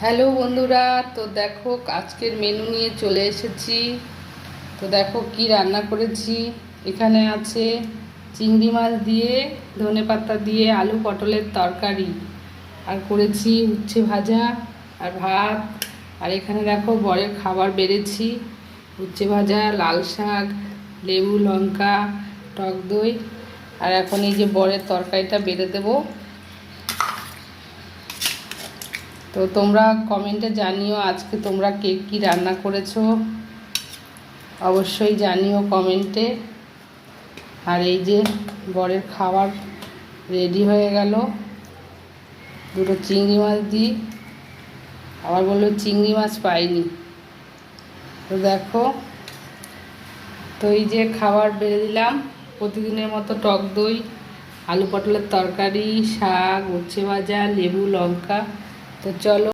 Hello বন্ধুরা, তো দেখো আজকের মেনু নিয়ে চলে এসেছি। তো দেখো কি রান্না করেছি। এখানে আছে চিংড়ি মাছ দিয়ে ধনেপাতা দিয়ে আলু পটলের তরকারি, আর করেছি উচ্ছে ভাজা আর ভাত। আর এখানে দেখো বরের খাবার বেড়েছি, উচ্ছে ভাজা, লাল শাক, লেবু লঙ্কা, টক দই। আর এখন এই যে বরের তরকারিটা বেড়ে দেবো। তো তোমরা কমেন্টে জানিও আজকে তোমরা কে কী রান্না করেছো, অবশ্যই জানিও কমেন্টে। আর এই যে বরের খাবার রেডি হয়ে গেল, দুটো চিংড়ি মাছ দিই। আবার বললো চিংড়ি মাছ পাইনি। তো দেখো, তো এই যে খাবার বেড়ে দিলাম, প্রতিদিনের মতো টক দই, আলু পটলের তরকারি, শাক, উচ্ছে ভাজা, লেবু লঙ্কা। তো চলো।